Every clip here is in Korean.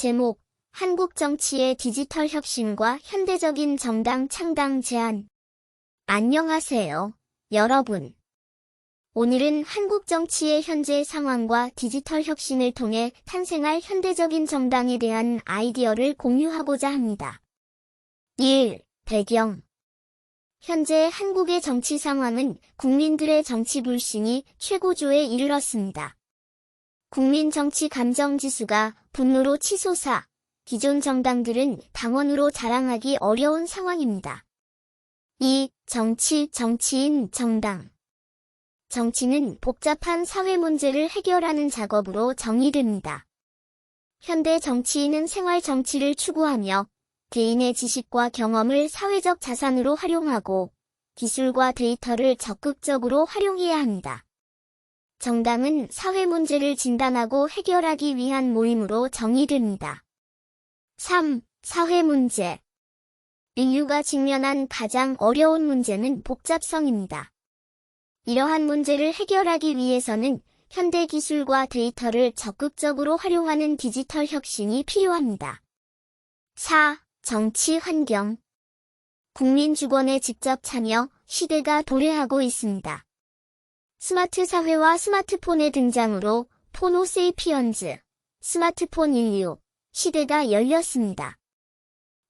제목, 한국 정치의 디지털 혁신과 현대적인 정당 창당 제안. 안녕하세요, 여러분. 오늘은 한국 정치의 현재 상황과 디지털 혁신을 통해 탄생할 현대적인 정당에 대한 아이디어를 공유하고자 합니다. 1. 배경. 현재 한국의 정치 상황은 국민들의 정치 불신이 최고조에 이르렀습니다. 국민 정치 감정 지수가 분노로 치솟아 기존 정당들은 당원으로 자랑하기 어려운 상황입니다. 2. 정치, 정치인, 정당. 정치는 복잡한 사회 문제를 해결하는 작업으로 정의됩니다. 현대 정치인은 생활 정치를 추구하며 개인의 지식과 경험을 사회적 자산으로 활용하고 기술과 데이터를 적극적으로 활용해야 합니다. 정당은 사회 문제를 진단하고 해결하기 위한 모임으로 정의됩니다. 3. 사회 문제. 인류가 직면한 가장 어려운 문제는 복잡성입니다. 이러한 문제를 해결하기 위해서는 현대 기술과 데이터를 적극적으로 활용하는 디지털 혁신이 필요합니다. 4. 정치 환경. 국민 주권에 직접 참여, 시대가 도래하고 있습니다. 스마트 사회와 스마트폰의 등장으로 포노세이피언즈, 스마트폰 인류, 시대가 열렸습니다.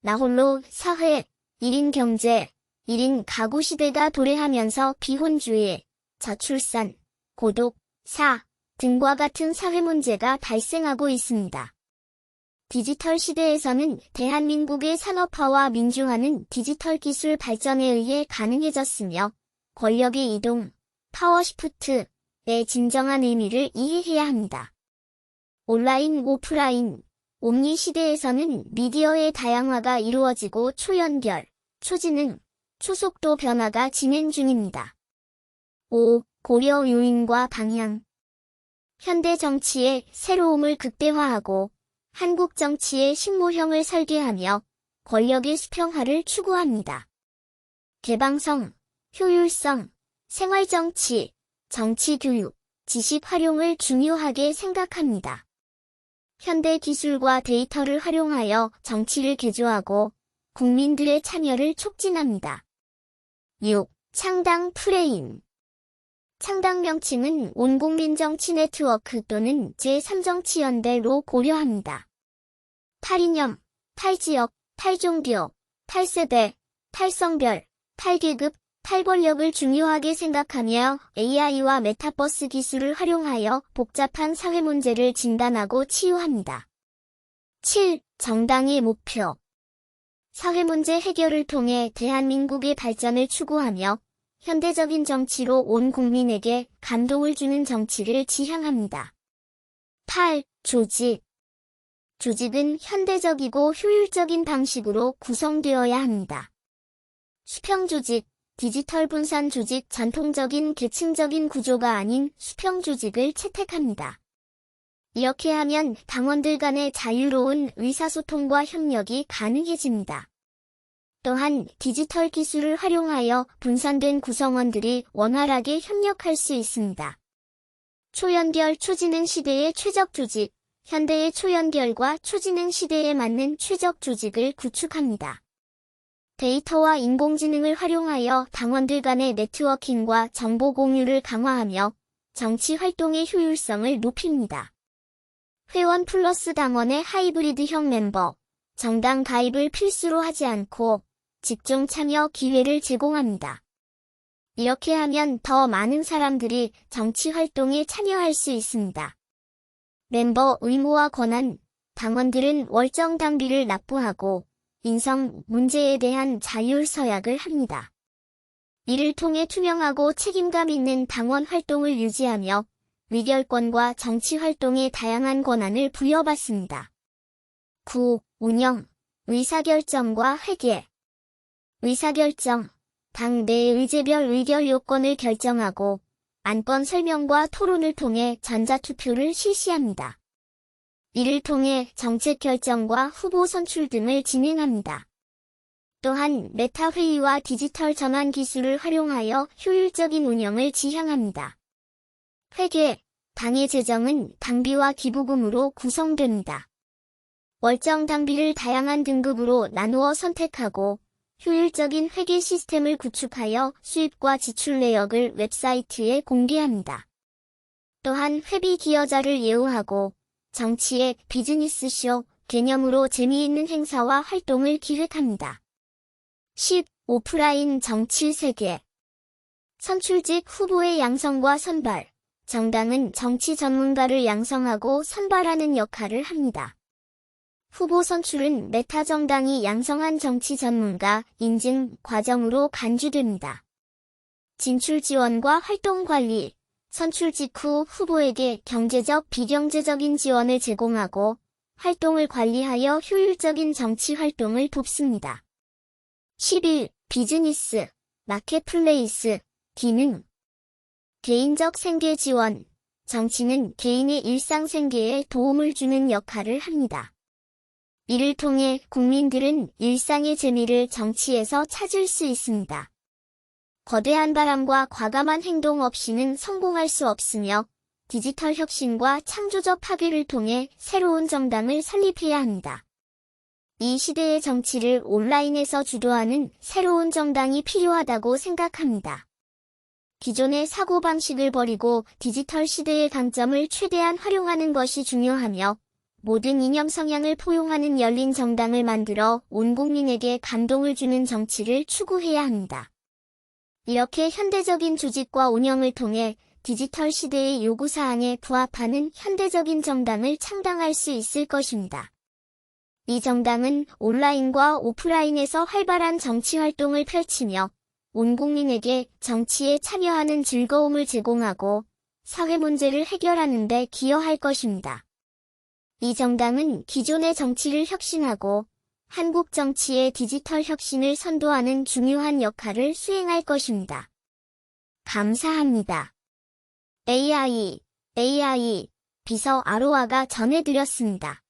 나홀로 사회, 1인 경제, 1인 가구 시대가 도래하면서 비혼주의, 저출산, 고독, 사 등과 같은 사회 문제가 발생하고 있습니다. 디지털 시대에서는 대한민국의 산업화와 민주화는 디지털 기술 발전에 의해 가능해졌으며 권력의 이동, 파워시프트의 진정한 의미를 이해해야 합니다. 온라인, 오프라인, 옴니 시대에서는 미디어의 다양화가 이루어지고 초연결, 초지능, 초속도 변화가 진행 중입니다. 5. 고려 요인과 방향. 현대 정치의 새로움을 극대화하고 한국 정치의 식모형을 설계하며 권력의 수평화를 추구합니다. 개방성, 효율성, 생활정치, 정치교육, 지식 활용을 중요하게 생각합니다. 현대 기술과 데이터를 활용하여 정치를 개조하고 국민들의 참여를 촉진합니다. 6. 창당 프레임. 창당 명칭은 온국민 정치 네트워크 또는 제3정치연대로 고려합니다. 8이념, 8지역, 8종교, 8세대, 8성별, 8계급, 8권력을 중요하게 생각하며 AI와 메타버스 기술을 활용하여 복잡한 사회 문제를 진단하고 치유합니다. 7. 정당의 목표. 사회 문제 해결을 통해 대한민국의 발전을 추구하며 현대적인 정치로 온 국민에게 감동을 주는 정치를 지향합니다. 8. 조직. 조직은 현대적이고 효율적인 방식으로 구성되어야 합니다. 수평 조직, 디지털 분산 조직, 전통적인 계층적인 구조가 아닌 수평 조직을 채택합니다. 이렇게 하면 당원들 간의 자유로운 의사소통과 협력이 가능해집니다. 또한 디지털 기술을 활용하여 분산된 구성원들이 원활하게 협력할 수 있습니다. 초연결 초지능 시대의 최적 조직, 현대의 초연결과 초지능 시대에 맞는 최적 조직을 구축합니다. 데이터와 인공지능을 활용하여 당원들 간의 네트워킹과 정보 공유를 강화하며 정치 활동의 효율성을 높입니다. 회원 플러스 당원의 하이브리드형 멤버, 정당 가입을 필수로 하지 않고 직종 참여 기회를 제공합니다. 이렇게 하면 더 많은 사람들이 정치 활동에 참여할 수 있습니다. 멤버 의무와 권한, 당원들은 월정 당비를 납부하고 인성 문제에 대한 자율 서약을 합니다. 이를 통해 투명하고 책임감 있는 당원 활동을 유지하며 의결권과 정치 활동에 다양한 권한을 부여받습니다. 9. 운영, 의사결정과 회계. 의사결정, 당 내 의제별 의결 요건을 결정하고 안건 설명과 토론을 통해 전자투표를 실시합니다. 이를 통해 정책 결정과 후보 선출 등을 진행합니다. 또한 메타 회의와 디지털 전환 기술을 활용하여 효율적인 운영을 지향합니다. 회계, 당의 재정은 당비와 기부금으로 구성됩니다. 월정 당비를 다양한 등급으로 나누어 선택하고 효율적인 회계 시스템을 구축하여 수입과 지출 내역을 웹사이트에 공개합니다. 또한 회비 기여자를 예우하고 정치액 비즈니스쇼 개념으로 재미있는 행사와 활동을 기획합니다. 10. 오프라인 정치 세계. 선출직 후보의 양성과 선발. 정당은 정치 전문가를 양성하고 선발하는 역할을 합니다. 후보 선출은 메타 정당이 양성한 정치 전문가 인증 과정으로 간주됩니다. 진출 지원과 활동 관리. 선출직 후 후보에게 경제적, 비경제적인 지원을 제공하고 활동을 관리하여 효율적인 정치 활동을 돕습니다. 11. 비즈니스, 마켓플레이스, 기능. 개인적 생계 지원. 정치는 개인의 일상 생계에 도움을 주는 역할을 합니다. 이를 통해 국민들은 일상의 재미를 정치에서 찾을 수 있습니다. 거대한 바람과 과감한 행동 없이는 성공할 수 없으며 디지털 혁신과 창조적 파괴를 통해 새로운 정당을 설립해야 합니다. 이 시대의 정치를 온라인에서 주도하는 새로운 정당이 필요하다고 생각합니다. 기존의 사고방식을 버리고 디지털 시대의 강점을 최대한 활용하는 것이 중요하며 모든 이념 성향을 포용하는 열린 정당을 만들어 온 국민에게 감동을 주는 정치를 추구해야 합니다. 이렇게 현대적인 조직과 운영을 통해 디지털 시대의 요구사항에 부합하는 현대적인 정당을 창당할 수 있을 것입니다. 이 정당은 온라인과 오프라인에서 활발한 정치 활동을 펼치며 온 국민에게 정치에 참여하는 즐거움을 제공하고 사회 문제를 해결하는 데 기여할 것입니다. 이 정당은 기존의 정치를 혁신하고 한국 정치의 디지털 혁신을 선도하는 중요한 역할을 수행할 것입니다. 감사합니다. AI 비서 아로아가 전해드렸습니다.